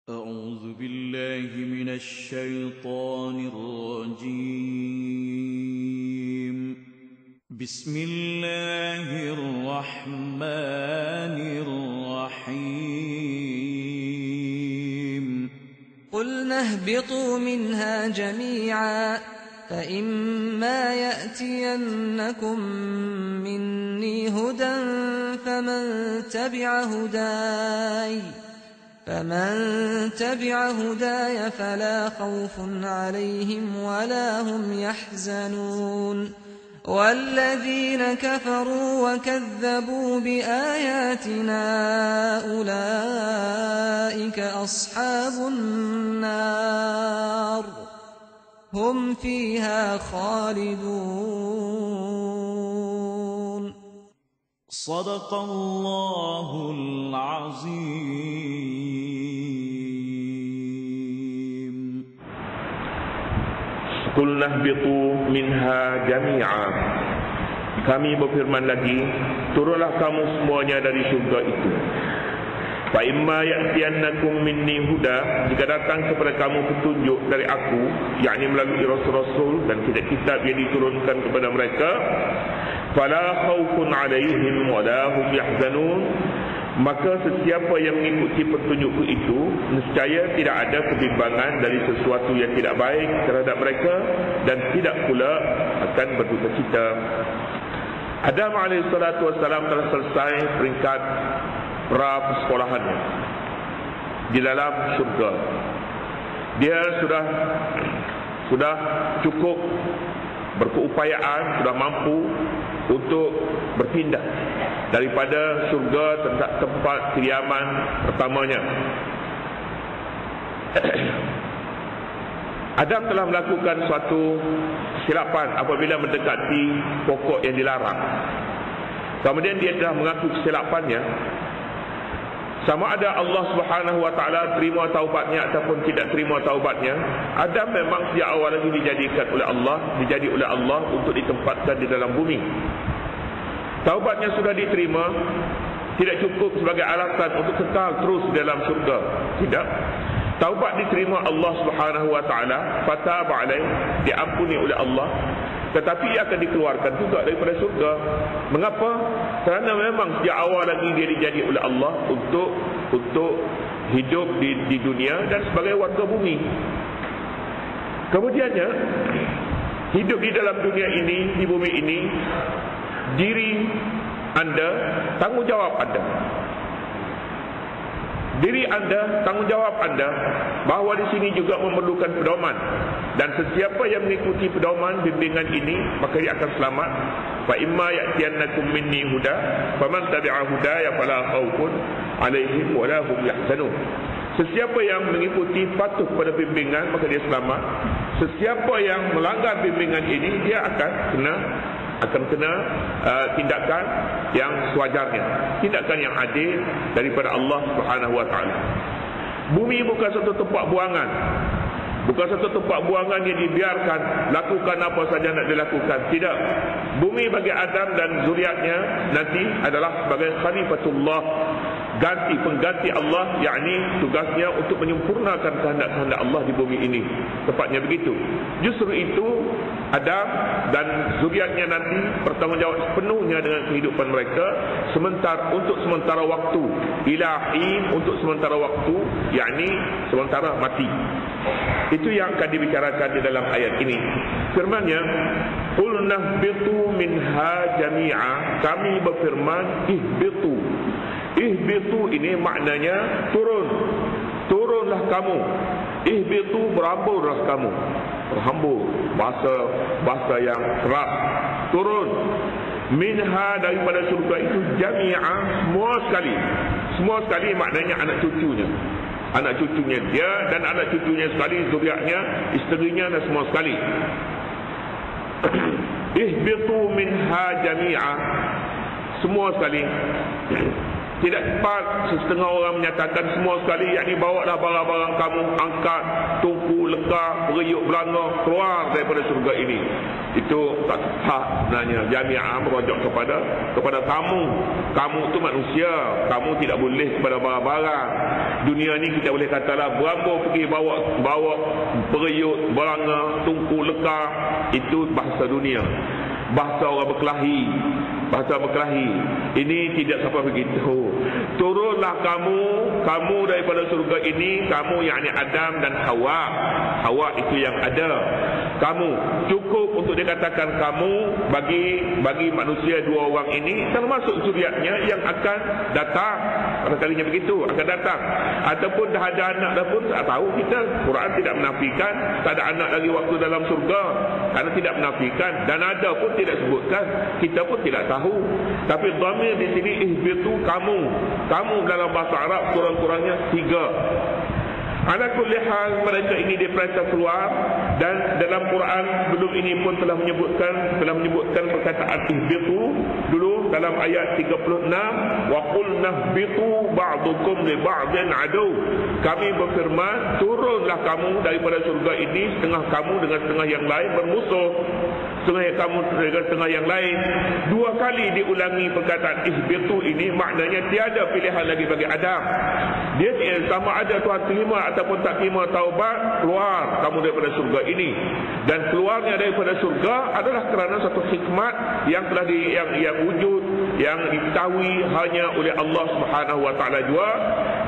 أعوذ بالله من الشيطان الرجيم. بسم الله الرحمن الرحيم. قلنا اهبطوا منها جميعا فإما يأتينكم مني هدى فمن تبع هداي فلا خوف عليهم ولا هم يحزنون والذين كفروا وكذبوا بآياتنا أولئك أصحاب النار هم فيها خالدون. صدق الله العظيم. Qulna ihbitu minha jami'a. Kami berfirman lagi, turunlah kamu semuanya dari syurga itu. Fa imma ya'tiyannakum minni huda, jika datang kepada kamu petunjuk dari aku, yakni melalui rasul-rasul dan kitab-kitab yang diturunkan kepada mereka, fala khaufun 'alaihim wa la hum yahzanun, maka sesiapa yang mengikuti petunjukku itu nescaya tidak ada kebimbangan dari sesuatu yang tidak baik terhadap mereka dan tidak pula akan berduka cita. Adam alaihi salatu wassalam telah selesai peringkat pra persekolahannya di dalam syurga. Dia sudah cukup berkeupayaan, sudah mampu untuk berpindah daripada syurga tempat kediaman pertamanya. Adam telah melakukan suatu kesilapan apabila mendekati pokok yang dilarang. Kemudian dia telah mengaku kesilapannya. Sama ada Allah Subhanahu wa taala terima taubatnya ataupun tidak terima taubatnya, Adam memang sejak awal lagi dijadi oleh Allah untuk ditempatkan di dalam bumi. Taubatnya sudah diterima, tidak cukup sebagai alasan untuk kekal terus dalam syurga. Tidak. Taubat diterima Allah Subhanahu wa taala, fataba alaih, diampuni oleh Allah, tetapi ia akan dikeluarkan juga daripada syurga. Mengapa? Kerana memang sejak awal lagi dia dijadi oleh Allah untuk hidup di dunia dan sebagai warga bumi. Kemudiannya hidup di dalam dunia ini, di bumi ini, diri anda, tanggungjawab anda. Diri anda, tanggungjawab anda bahawa di sini juga memerlukan pedoman, dan sesiapa yang mengikuti pedoman bimbingan ini maka dia akan selamat. Fa imma ya'tiyannakum minni huda faman tabi'a hudaya fala khaufun 'alaihim wa la hum yahzanun. Sesiapa yang mengikuti patuh pada bimbingan maka dia selamat. Sesiapa yang melanggar bimbingan ini dia akan kena tindakan yang sewajarnya, tindakan yang adil daripada Allah Subhanahu wa taala. Bumi bukan satu tempat buangan. Bukan satu tempat buangan yang dibiarkan lakukan apa saja nak dilakukan. Tidak. Bumi bagi Adam dan zuriatnya nanti adalah sebagai khalifatullah, pengganti Allah, yakni tugasnya untuk menyempurnakan kehendak-kehendak Allah di bumi ini. Tepatnya begitu. Justru itu Adam dan zuriatnya nanti bertanggungjawab sepenuhnya dengan kehidupan mereka untuk sementara waktu, ilahi, untuk sementara waktu, yakni sementara mati. Itu yang akan dibicarakan di dalam ayat ini. Firman-Nya, "Qul nahbitu minha jami'a." Kami berfirman, ihbitu. Ihbitu ini maknanya turun. Turunlah kamu. Ihbitu, berhamburlah kamu. Berhambur, bahasa yang keras. Turun. Minha, daripada surga itu, jami'a, semua sekali. Semua sekali maknanya anak cucunya. Anak cucunya dia dan anak cucunya sekali, zuriatnya, isterinya dan semua sekali. Ihbitu minha jami'a, semua sekali. Tidak tepat setengah orang menyatakan semua sekali, yakni bawalah barang-barang kamu, angkat, tumpu, lekar, periuk, belanga, keluar daripada surga ini. Itu tak tepat sebenarnya. Jami'ah merujuk kepada kamu. Kamu itu manusia, kamu tidak boleh kepada barang-barang. Dunia ni kita boleh katalah berambo pergi bawa periuk, belanga, tumpu, lekar. Itu bahasa dunia, bahasa orang berkelahi. Bahasa berkelahi. Ini tidak sampai begitu. Turunlah kamu daripada surga ini, kamu yakni Adam dan Hawa. Hawa itu yang ada. Kamu cukup untuk dikatakan kamu bagi manusia dua orang ini, termasuk zuriatnya yang akan datang. Pada kalinya begitu akan datang. Ataupun dah ada anak dah pun tak tahu kita. Quran tidak menafikan tak ada anak lagi waktu dalam surga, karena tidak menafikan, dan ada pun tidak sebutkan. Kita pun tidak tahu. Tapi dhamir di sini ihbitu kamu dalam bahasa Arab kurang-kurangnya 3. Ala kulli hal, mereka ini diperintah keluar, dan dalam Quran sebelum ini pun telah menyebutkan perkataan ihbitu dulu dalam ayat 36, wa qulna ihbitu ba'dukum li ba'din adu. Kami berfirman, turunlah kamu daripada surga ini, setengah kamu dengan setengah yang lain bermusuh. Setengah kamu dengan setengah yang lain. 2 kali diulangi perkataan ihbitu ini, maknanya tiada pilihan lagi bagi Adam. Dia sama ada Tuhan terima ataupun tak terima taubat, keluar kamu daripada surga ini. Dan keluarnya daripada surga adalah kerana satu hikmat yang telah yang wujud, yang diketahui hanya oleh Allah Subhanahu wa taala jua.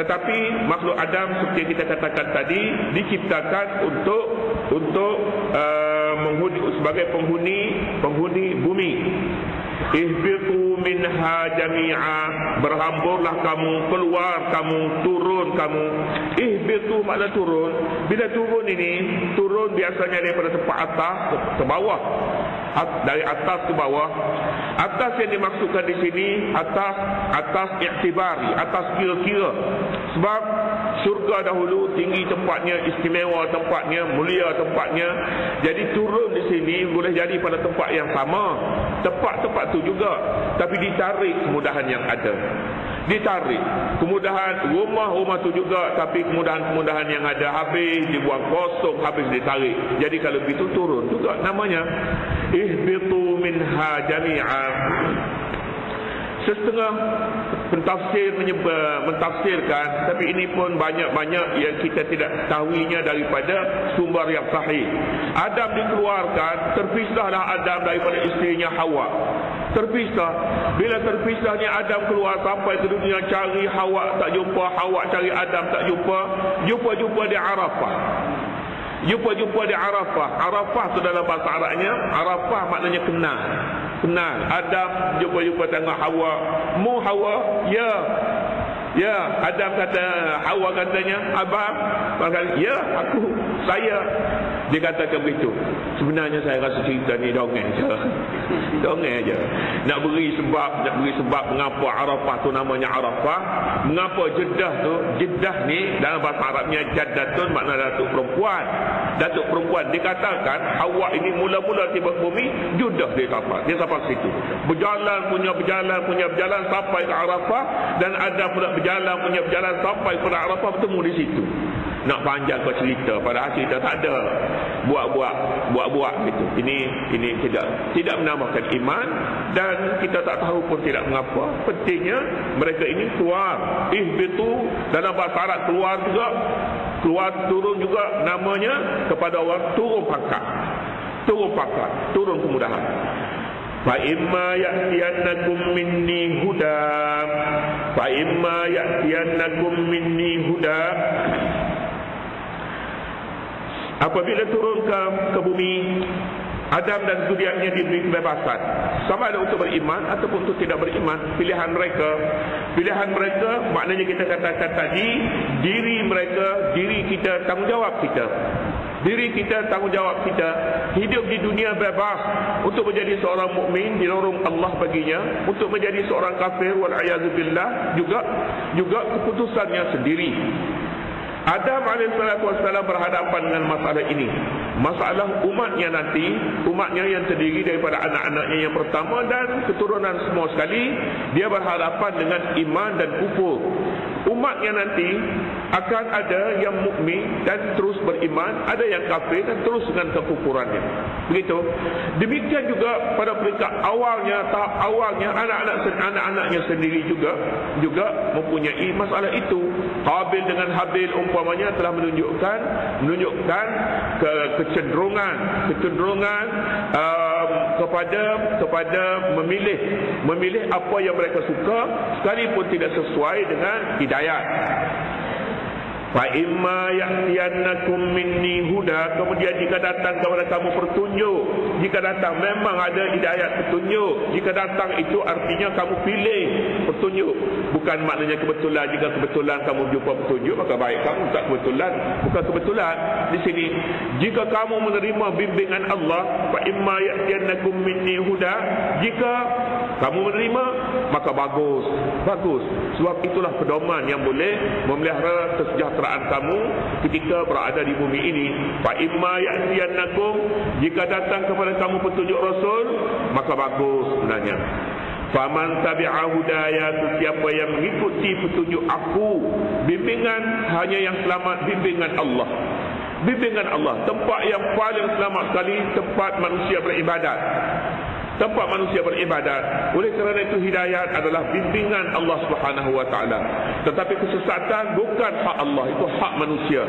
Tetapi makhluk Adam seperti yang kita katakan tadi diciptakan untuk sebagai penghuni bumi. Ihbitu minha jami'a, berhamburlah kamu, keluar kamu, turun kamu. Ihbitu makna turun. Bila turun ini, turun biasanya daripada tempat atas ke bawah, dari atas ke bawah. Atas yang dimaksudkan di sini atas iktibari, atas kira-kira. Sebab surga dahulu tinggi tempatnya, istimewa tempatnya, mulia tempatnya. Jadi turun di sini boleh jadi pada tempat yang sama, tempat tu juga, tapi ditarik kemudahan yang ada. Ditarik kemudahan rumah tu juga, tapi kemudahan yang ada habis, dibuang kosong, habis ditarik. Jadi kalau begitu turun juga namanya. Ihbitu minha jami'a. Setengah pentafsir mentafsirkan, tapi ini pun banyak yang kita tidak tahuinya daripada sumber yang sahih. Adam dikeluarkan, terpisahlah Adam daripada isterinya Hawa. Terpisah. Bila terpisahnya Adam keluar sampai ke dunia, cari Hawa tak jumpa, Hawa cari Adam tak jumpa. Jumpa di Arafah. Jumpa di Arafah. Arafah itu dalam bahasa Arabnya, Arafah maknanya kenal. Adam jumpa tengok Hawa. Mu Hawa? Ya. Adam kata, Hawa katanya, abang. Ya, saya. Dia katakan begitu. Sebenarnya saya rasa cerita ni dongeng je. Nak beri sebab mengapa Arafah tu namanya Arafah. Mengapa Jeddah ni dalam bahasa Arabnya Jaddatun, makna datuk perempuan. Datuk perempuan. Dikatakan Hawa ini mula-mula tiba ke bumi, Jeddah dia sampai situ. Berjalan sampai ke Arafah, dan ada pula berjalan sampai ke Arafah, bertemu di situ. Nak panjang kau cerita, padahal cerita tak ada. Buat gitu. Ini tidak menambahkan iman, dan kita tak tahu pun tidak mengapa. Pentingnya mereka ini keluar. Ihbitu dalam bahasa Arab keluar juga, turun juga namanya kepada orang turun pangkat, turun kemudahan. Fa imma ya'tiyannakum minni huda. Apabila turun ke bumi, Adam dan zuriatnya diberi kebebasan, sama ada untuk beriman ataupun untuk tidak beriman. Pilihan mereka maknanya kita katakan tadi, diri kita, tanggungjawab kita. Hidup di dunia bebas untuk menjadi seorang mukmin, dilorong Allah baginya. Untuk menjadi seorang kafir, wal'ayazubillah, juga keputusannya sendiri. Adam AS berhadapan dengan masalah ini. masalah umatnya nanti, umatnya yang terdiri daripada anak-anaknya yang pertama dan keturunan semua sekali, dia berhadapan dengan iman dan kufur. Umatnya nanti akan ada yang mukmin dan terus beriman, ada yang kafir dan terus dengan kekufurannya. Begitu. Demikian juga pada peringkat awalnya, tahap awalnya, anak-anaknya sendiri juga mempunyai masalah itu. Habil dengan Habil umpamanya telah menunjukkan kecenderungan kepada memilih apa yang mereka suka sekalipun tidak sesuai dengan hidayat. Fa imma ya'tiyannakum minni huda, kemudian jika datang kepada kamu petunjuk, jika datang memang ada hidayat petunjuk, jika datang itu artinya kamu pilih petunjuk, bukan maknanya kebetulan. Jika kebetulan kamu jumpa petunjuk maka baik kamu, tak kebetulan, bukan kebetulan di sini. Jika kamu menerima bimbingan Allah, fa imma ya'tiyannakum minni huda, jika kamu menerima maka bagus. Sebab itulah pedoman yang boleh memelihara kesejahteraan kamu ketika berada di bumi ini. Fa imma ya'tiyannakum, jika datang kepada kamu petunjuk Rasul maka bagus sebenarnya. Faman tabi'a hudaya, sesiapa yang mengikuti petunjuk aku, bimbingan hanya yang selamat bimbingan Allah. Bimbingan Allah, tempat yang paling selamat sekali, tempat manusia beribadat. Tempat manusia beribadat. Oleh kerana itu hidayat adalah bimbingan Allah Subhanahu wa taala. Tetapi kesesatan bukan hak Allah, itu hak manusia.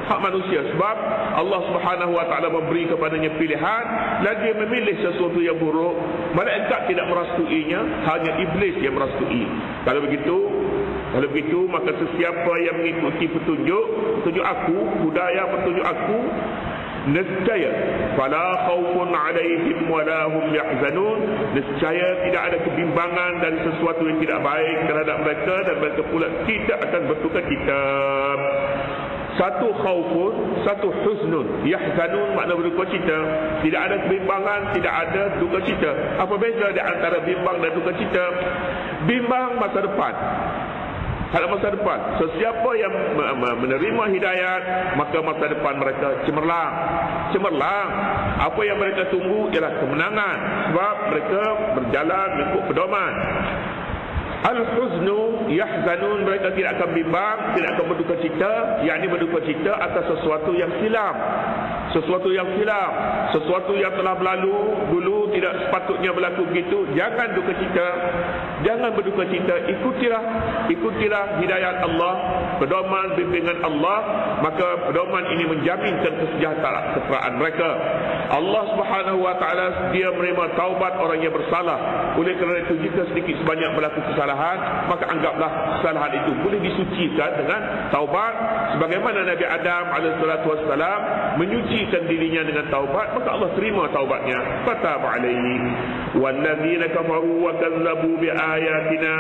Hak manusia, sebab Allah Subhanahu wa taala memberi kepadanya pilihan dan dia memilih sesuatu yang buruk. Malaikat tidak merestuinya, hanya iblis yang merestui. Kalau begitu maka sesiapa yang mengikuti petunjuk aku, hudaya petunjuk aku, nescaya fala khaufun alaihim wala hum yahzanun, nescaya tidak ada kebimbangan dari sesuatu yang tidak baik terhadap mereka dan mereka pula tidak akan bertukar cita. Satu khaufun, satu huznun. Yahzanun makna berduka cita. Tidak ada kebimbangan, tidak ada duka cita. Apa beza di antara bimbang dan duka cita? Bimbang masa depan. Pada masa depan, sesiapa yang menerima hidayat maka masa depan mereka cemerlang. Apa yang mereka tunggu ialah kemenangan, sebab mereka berjalan mengikut pedoman. Al-huznu yahzanun, mereka tidak akan bimbang, tidak akan berduka cita, yakni berduka cita atas sesuatu yang silam. Sesuatu yang telah berlalu dulu tidak sepatutnya berlaku begitu. Jangan duka cita, jangan berduka cita. Ikutilah hidayat Allah, pedoman bimbingan Allah, maka pedoman ini menjaminkan kesejahteraan mereka. Allah Subhanahu wa taala dia menerima taubat orang yang bersalah. Oleh kerana itu jika sedikit sebanyak berlaku kesalahan, maka anggaplah kesalahan itu boleh disucikan dengan taubat, sebagaimana Nabi Adam AS menyucikan dirinya dengan taubat, maka Allah terima taubatnya. Fataba alaihi. Walladzina kafaru wa kazzabu biayatina,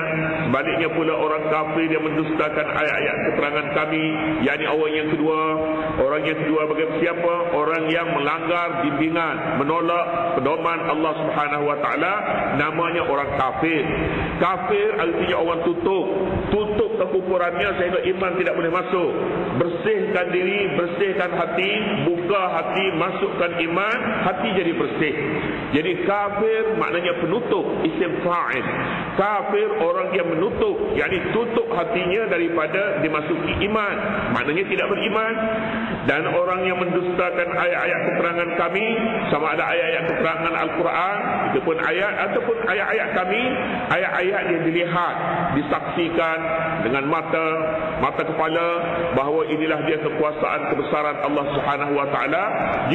sebaliknya pula orang kafir yang mendustakan ayat-ayat keterangan kami, yakni orang yang kedua bagi siapa? Orang yang melanggar bimbingan, menolak pedoman Allah Subhanahu wa taala, namanya orang kafir. Kafir artinya orang tutup kekufurannya sehingga iman tidak boleh masuk. Bersihkan diri, bersihkan hati, buka hati, masukkan iman, hati jadi bersih. Jadi kafir maknanya penutup, isim fa'il. Kafir orang yang menutup, yakni tutup hatinya daripada dimasuki iman, maknanya tidak beriman. Dan orang yang mendustakan ayat-ayat keterangan kami, sama ada ayat-ayat keterangan Al-Quran, itu pun ayat ataupun ayat-ayat kami, ayat-ayat yang dilihat, disaksikan dengan mata kepala bahawa inilah dia kekuasaan kebesaran Allah Subhanahu wa taala.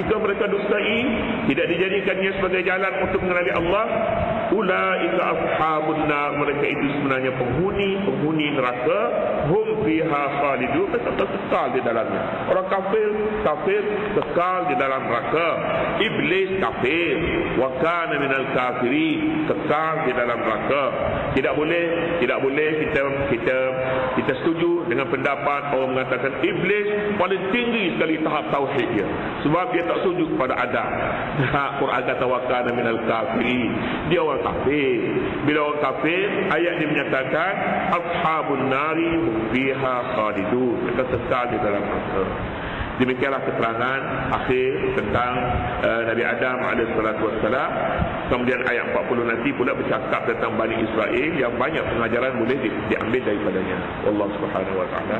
Jika mereka dustai, tidak dijadikannya sebagai jalan untuk mengenali Allah, ulaika ashabun nar, mereka itu sebenarnya penghuni neraka, hum fiha khalidun, mereka kekal di dalamnya. Orang kafir kekal di dalam neraka. Iblis kafir, wa kana minal kafirin, kekal di dalam neraka. Tidak boleh kita setuju dengan pendapat orang mengatakan iblis paling tinggi sekali tahap tauhid dia, sebab dia tak setuju kepada Adam. Quran kata wa kana minal kafirin, dia orang kafir. Bila orang kafir, ayat dia menyatakan ashabun nari hum fiha khalidun, mereka kekal di dalam neraka. Demikianlah keterangan akhir tentang Nabi Adam AS. Kemudian ayat 40 nanti pula bercakap tentang Bani Israel yang banyak pengajaran boleh diambil daripadanya. Allah Subhanahu Wa Taala.